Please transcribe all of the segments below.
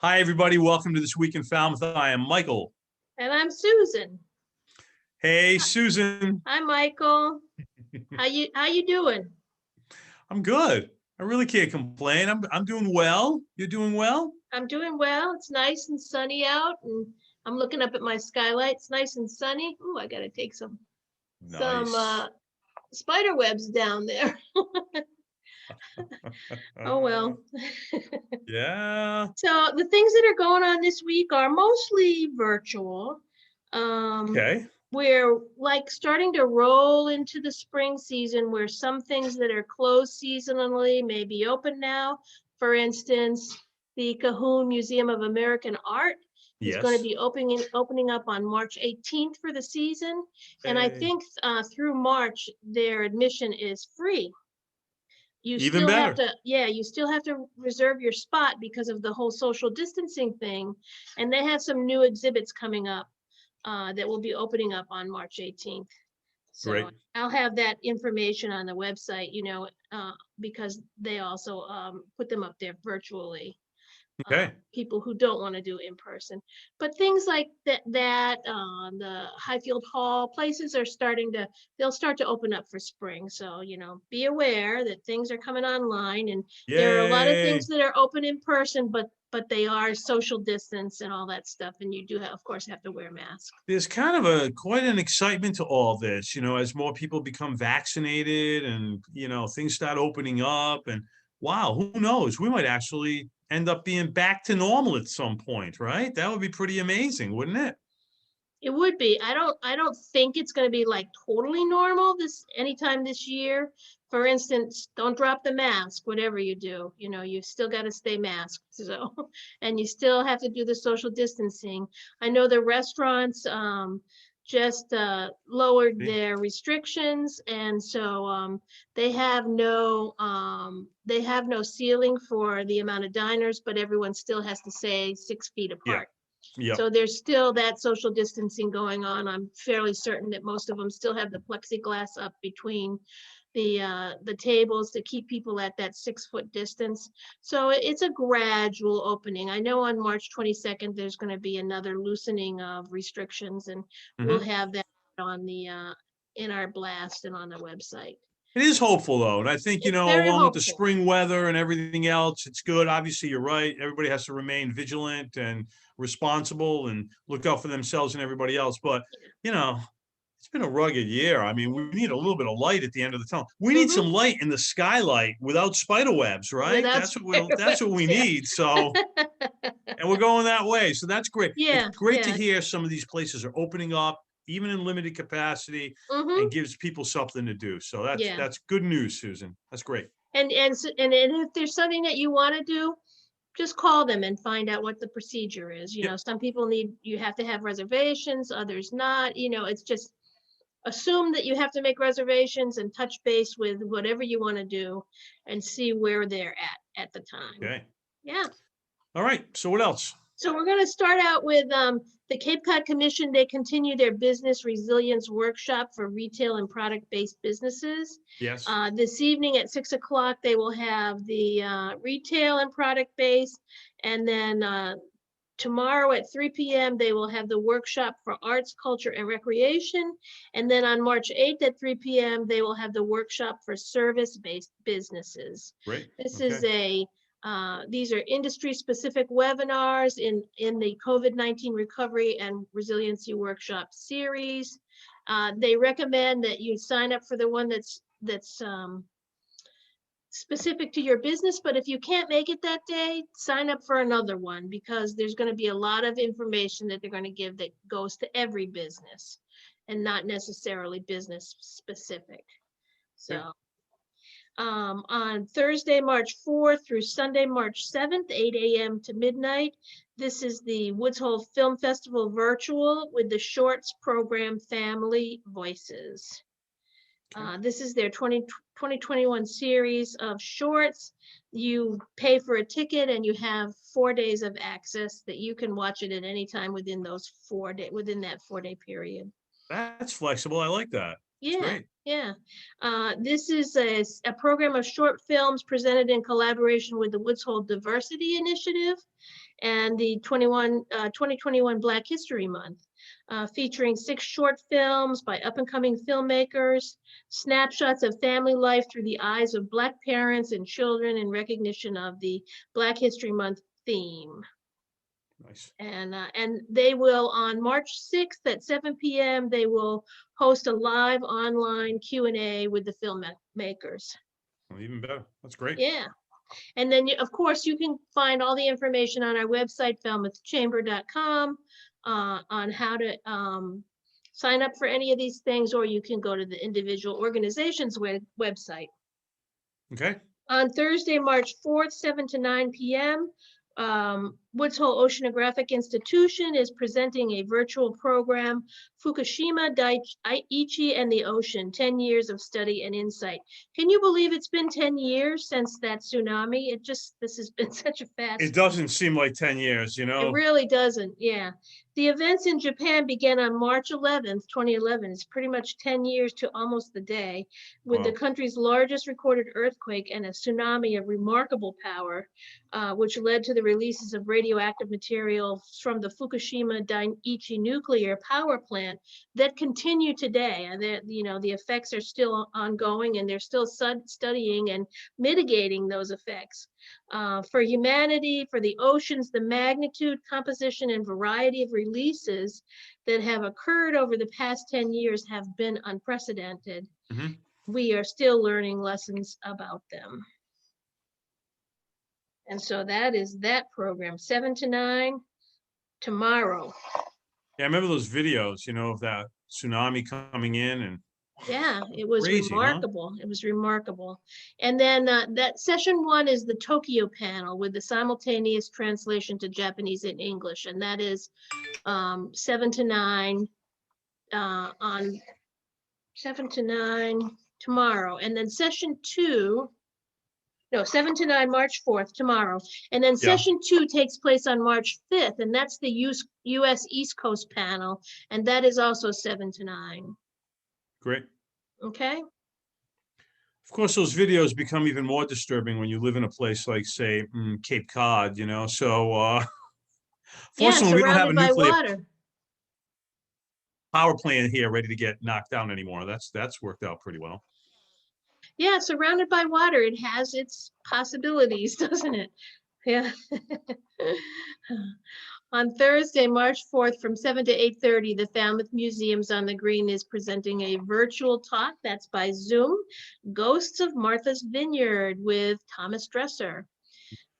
Hi, everybody. Welcome to This Week in Falmouth. I am Michael. And I'm Susan. Hey, Susan. Hi, Michael. How you doing? I'm good. I really can't complain. I'm doing well. You're doing well? I'm doing well. It's nice and sunny out, and I'm looking up at my skylight. It's nice and sunny. Ooh, I gotta take some Nice. spider webs down there. Oh well. Yeah. So the things that are going on this week are mostly virtual. Okay. We're like starting to roll into the spring season where some things that are closed seasonally may be open now. For instance, the Cahoon Museum of American Art is going to Yes. be opening up on March 18th for the season. And I Hey. think through March, their admission is free. You Even still have better. to, yeah, you still have to reserve your spot because of the whole social distancing thing. And they have some new exhibits coming up that will be opening up on March 18th. So Great. I'll have that information on the website, because they also put them up there virtually. Okay. People who don't want to do in person, but things like that, the Highfield Hall places are they'll start to open up for spring. So, be aware that things are coming online, and there are a lot of Yay. things that are open in person, but they are social distance and all that stuff. And you do of course have to wear masks. There's kind of quite an excitement to all this, as more people become vaccinated and, things start opening up and wow, who knows? We might actually end up being back to normal at some point, right? That would be pretty amazing, wouldn't it? It would be. I don't think it's going to be like totally normal anytime this year. For instance, don't drop the mask, whatever you do. You still got to stay masked. So, and you still have to do the social distancing. I know the restaurants just lowered See? their restrictions, and so they have no ceiling for the amount of diners, but everyone still has to stay 6 feet Yeah. apart. Yep. So there's still that social distancing going on. I'm fairly certain that most of them still have the plexiglass up between the tables to keep people at that 6 foot distance. So it's a gradual opening. I know on March 22nd there's going to be another loosening of restrictions, and we'll Mhm. have that on the in our blast and on the website. It is hopeful though. And I think, It's very along with the hopeful. spring weather and everything else, it's good. Obviously, you're right. Everybody has to remain vigilant and responsible and look out for themselves and everybody else. But, you know, it's been a rugged year. I mean, we need a little bit of light at the end of the tunnel. We need Mm-hmm. some light in the skylight without spider webs, right? Without That's what we yeah. need. So, and we're going that way. So that's great. It's Yeah, great to yeah. hear some of these places are opening up, even in limited capacity, Mm-hmm. and gives people something to do. So Yeah. that's good news, Susan. That's great. And if there's something that you want to do, just call them and find out what the procedure is. Yep. Some people you have to have reservations, others not. It's just assume that you have to make reservations and touch base with whatever you want to do and see where they're at the time. Okay. Yeah. All right. So what else? So we're going to start out with the Cape Cod Commission. They continue their business resilience workshop for retail and product-based businesses. Yes. This evening at 6 o'clock, they will have the retail and product-based. And then tomorrow at 3 p.m., they will have the workshop for arts, culture, and recreation. And then on March 8th at 3 p.m., they will have the workshop for service-based businesses. Great. This Okay. is these are industry-specific webinars in the COVID-19 Recovery and Resiliency Workshop series. They recommend that you sign up for the one that's specific to your business, but if you can't make it that day, sign up for another one, because there's going to be a lot of information that they're going to give that goes to every business and not necessarily business specific. So Okay. on Thursday, March 4th through Sunday, March 7th, 8 a.m. to midnight, this is the Woods Hole Film Festival virtual with the shorts program Family Voices. Okay. This is their 2021 series of shorts. You pay for a ticket and you have 4 days of access that you can watch it at any time within that 4 day period. That's flexible. I like that. It's Yeah, great. Yeah. This is a program of short films presented in collaboration with the Woods Hole Diversity Initiative and the 2021 Black History Month, featuring 6 short films by up-and-coming filmmakers, snapshots of family life through the eyes of Black parents and children in recognition of the Black History Month theme. Nice. And they will, on March 6th at 7 p.m., they will host a live online Q&A with the filmmakers. Well, even better. That's great. Yeah. And then, of course, you can find all the information on our website, falmouthchamber.com, on how to sign up for any of these things, or you can go to the individual organization's website. Okay. On Thursday, March 4th, 7 to 9 p.m., Woods Hole Oceanographic Institution is presenting a virtual program, Fukushima Daiichi and the Ocean, 10 Years of Study and Insight. Can you believe it's been 10 years since that tsunami? This has been such a fast. It doesn't seem like 10 years, you know? It really doesn't, yeah. The events in Japan began on March 11th, 2011. It's pretty much 10 years to almost the day, with the country's largest recorded earthquake and a tsunami of remarkable power, which led to the releases of radioactive material from the Fukushima Daiichi nuclear power plant that continue today. And the effects are still ongoing, and they're still studying and mitigating those effects. For humanity, for the oceans, the magnitude, composition, and variety of releases that have occurred over the past 10 years have been unprecedented. Mm-hmm. We are still learning lessons about them. And so that is that program, 7 to 9 tomorrow. Yeah, I remember those videos, you know, of that tsunami coming in, and yeah, it was crazy, remarkable. Huh? It was remarkable. And then that session 1 is the Tokyo panel with the simultaneous translation to Japanese and English. And that is 7 to 9 on 7 to 9 tomorrow. And then session 2, no, 7 to 9, March 4th, tomorrow. And then session 2 takes place on March 5th. And that's the US East Coast panel. And that is also 7 to 9. Great. Okay. Of course, those videos become even more disturbing when you live in a place like, say, Cape Cod, you know. So, fortunately, we don't have a nuclear power plant here ready to get knocked down anymore. That's worked out pretty well. Yeah, surrounded by water, it has its possibilities, doesn't it? Yeah. On Thursday, March 4th, from 7 to 8:30, the Falmouth Museums on the Green is presenting a virtual talk, that's by Zoom, Ghosts of Martha's Vineyard with Thomas Dresser.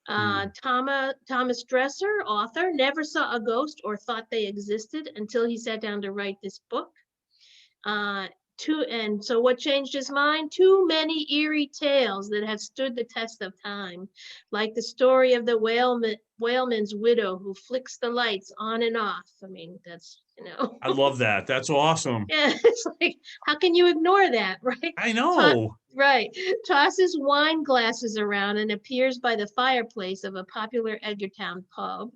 Thomas Dresser, author, never saw a ghost or thought they existed until he sat down to write this book. And so what changed his mind? Too many eerie tales that have stood the test of time, like the story of the whaleman's widow who flicks the lights on and off. I mean, that's, you know. I love that. That's awesome. Yeah, it's like, how can you ignore that, right? I know. Right. Tosses wine glasses around and appears by the fireplace of a popular Edgartown pub.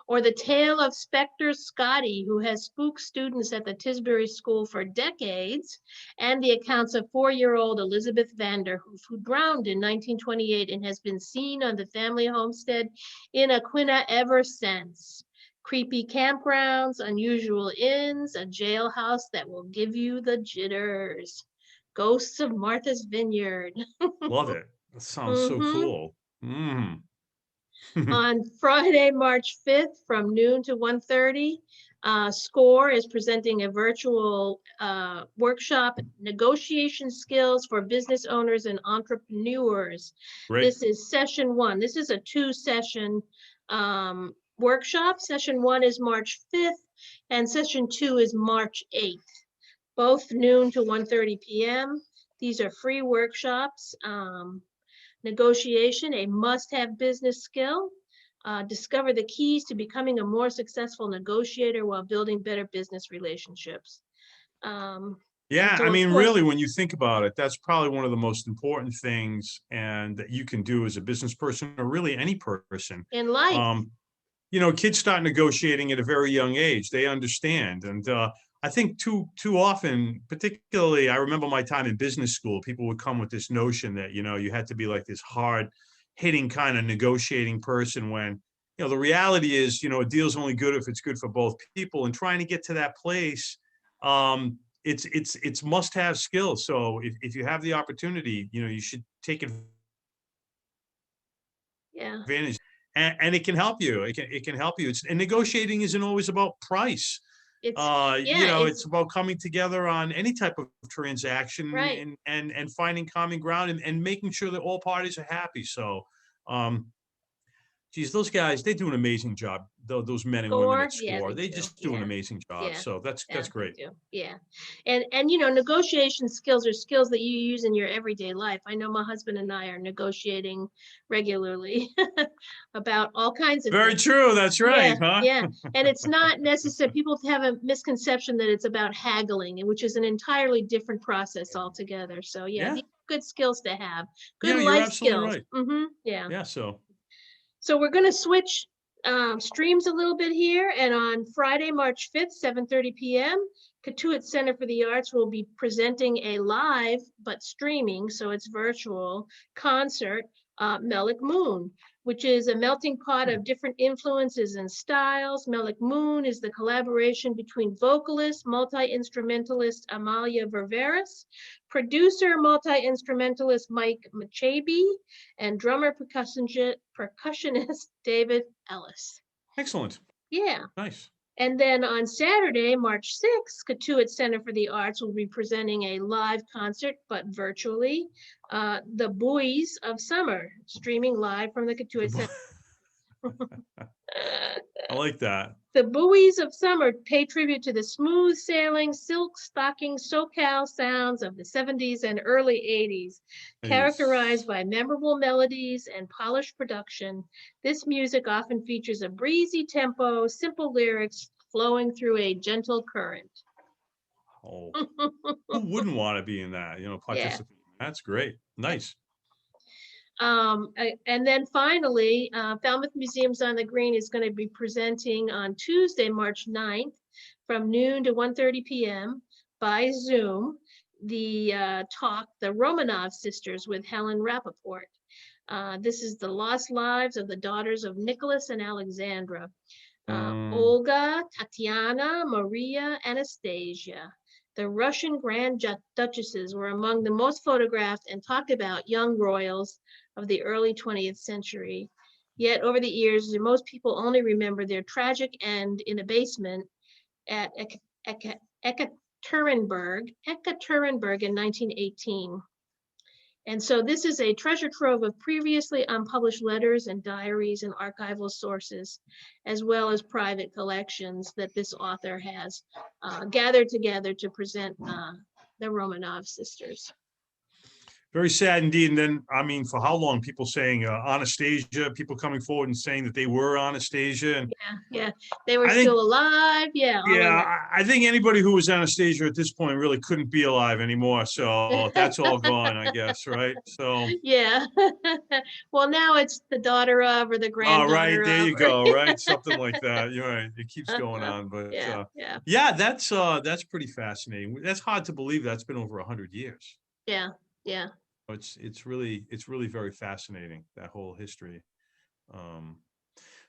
Or the tale of Spectre Scotty, who has spooked students at the Tisbury School for decades, and the accounts of 4-year-old Elizabeth Vanderhoof, who drowned in 1928 and has been seen on the family homestead in Aquina ever since. Creepy campgrounds, unusual inns, a jailhouse that will give you the jitters. Ghosts of Martha's Vineyard. Love it. That sounds so cool. On Friday, March 5th, from noon to 1:30, SCORE is presenting a virtual workshop, Negotiation Skills for Business Owners and Entrepreneurs. Great. This is session 1. This is a 2-session workshop. Session 1 is March 5th, and session 2 is March 8th. Both noon to 1:30 p.m. These are free workshops. Negotiation, a must-have business skill. Discover the keys to becoming a more successful negotiator while building better business relationships. Yeah, so I mean, really, when you think about it, that's probably one of the most important things and that you can do as a business person, or really any person. In life. You know, kids start negotiating at a very young age. They understand. And I think too often, particularly, I remember my time in business school, people would come with this notion that, you had to be like this hard hitting kind of negotiating person when, the reality is, a deal's only good if it's good for both people, and trying to get to that place, it's must have skills. So if you have the opportunity, you should take Yeah, advantage, and it can help you. It can help you. And negotiating isn't always about price. yeah, it's It's about coming together on any type of transaction, right. and finding common ground, and making sure that all parties are happy. So, um, geez, those guys, they do an amazing job. Those men and women at Score, yeah, SCORE, they they do. just do an Yeah, amazing job. yeah. So that's Yeah, they great. do. Yeah. And negotiation skills are skills that you use in your everyday life. I know my husband and I are negotiating regularly about all kinds of Very things. true. That's Yeah, right, huh? yeah. And it's not necessary. People have a misconception that it's about haggling, which is an entirely different process altogether. So yeah, Yeah, these are good skills to have. Good yeah, you're life absolutely skills. right. Yeah. Yeah, so So we're going to switch streams a little bit here. And on Friday, March 5th, 7:30 p.m., Katuitt Center for the Arts will be presenting a live, but streaming, so it's virtual, concert, Melic Moon, which is a melting pot of different influences and styles. Melic Moon is the collaboration between vocalist, multi-instrumentalist Amalia Ververis, producer, multi-instrumentalist Mike Machabe, and drummer percussionist David Ellis. excellent. Yeah. Nice. And then on Saturday, March 6th, Katuitt Center for the Arts will be presenting a live concert, but virtually, The Buoys of Summer, streaming live from the Katuitt Center. I like that. The Buoys of Summer pay tribute to the smooth sailing, silk stocking SoCal sounds of the 70s and early 80s, characterized by memorable melodies and polished production. This music often features a breezy tempo, simple lyrics flowing through a gentle current. Oh, who wouldn't want to be in that, Yeah. participate? That's great. Nice. And then finally, Falmouth Museums on the Green is going to be presenting on Tuesday, March 9th from noon to 1:30 p.m. by Zoom, the talk, The Romanov Sisters with Helen Rappaport. This is the lost lives of the daughters of Nicholas and Alexandra. Olga, Tatiana, Maria, Anastasia. The Russian Grand Duchesses were among the most photographed and talked about young royals of the early 20th century. Yet over the years, most people only remember their tragic end in a basement at Ekaterinburg in 1918. And so this is a treasure trove of previously unpublished letters and diaries and archival sources, as well as private collections that this author has gathered together to present the Romanov sisters. Very sad indeed. And then, I mean, for how long people saying Anastasia, people coming forward and saying that they were Anastasia. And Yeah, they were I think, still alive. Yeah, all of yeah, that. I think anybody who was Anastasia at this point really couldn't be alive anymore. So that's all gone, I guess, right? So, Yeah. Well, now it's the daughter of or the all right, granddaughter there of. you go, right? Something like that. You're right. It keeps going on, but Yeah, yeah, yeah, that's pretty fascinating. That's hard to believe. That's been over 100 years. yeah, yeah. It's really very fascinating, that whole history. Um,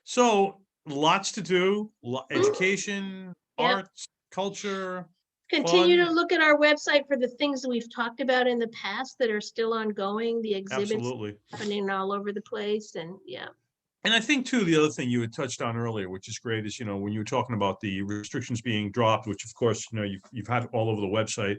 so lots to do, education, Yep. arts, culture, Continue to fun. look at our website for the things that we've talked about in the past that are still ongoing, the exhibits Absolutely. happening all over the place, and yeah. And I think too, the other thing you had touched on earlier, which is great, is, when you were talking about the restrictions being dropped, which of course, you've had all over the website,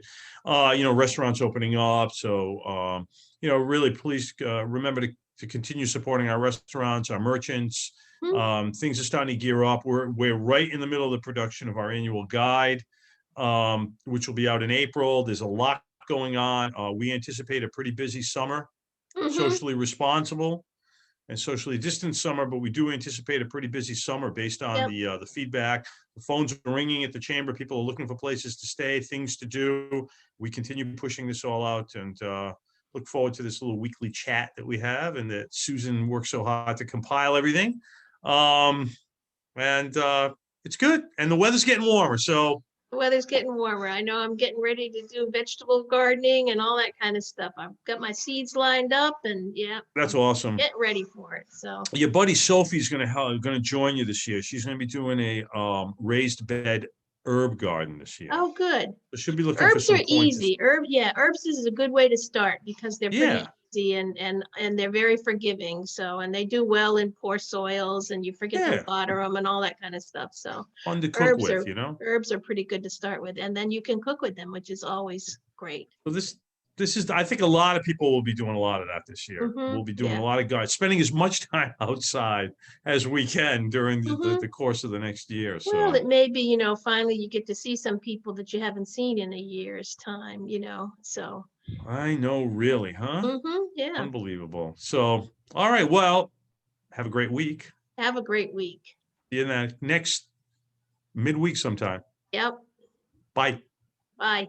restaurants opening up. So, really please remember to continue supporting our restaurants, our merchants. Things are starting to gear up. We're right in the middle of the production of our annual guide, which will be out in April. There's a lot going on. We anticipate a pretty busy summer, socially responsible and socially distanced summer, but we do anticipate a pretty busy summer based on Yep. the feedback. The phones are ringing at the chamber. People are looking for places to stay, things to do. We continue pushing this all out, and look forward to this little weekly chat that we have, and that Susan worked so hard to compile everything. And it's good, and the weather's getting warmer, so The weather's getting warmer. I know I'm getting ready to do vegetable gardening and all that kind of stuff. I've got my seeds lined up and yeah, That's I'm awesome. getting ready for it. So, Your buddy Sophie's gonna join you this year. She's gonna be doing a raised bed herb garden this year. oh, good. So she'll be looking for Herbs are some pointers. easy. Yeah, herbs is a good way to start because they're pretty Yeah, easy and they're very forgiving. So, and they do well in poor soils and you forget to yeah, water them and all that kind of stuff. So, fun to cook herbs with, are you know? herbs are pretty good to start with, and then you can cook with them, which is always great. So this is, I think a lot of people will be doing a lot of that this year. We'll be doing a Yeah. lot of guys, spending as much time outside as we can during Mhm. the course of the next year. Well, So it may be, finally you get to see some people that you haven't seen in a year's time, so. I know, really, huh? Yeah. Unbelievable. So, all right, well, have a great week. Have a great week. See you in that next midweek sometime. Yep. Bye. Bye.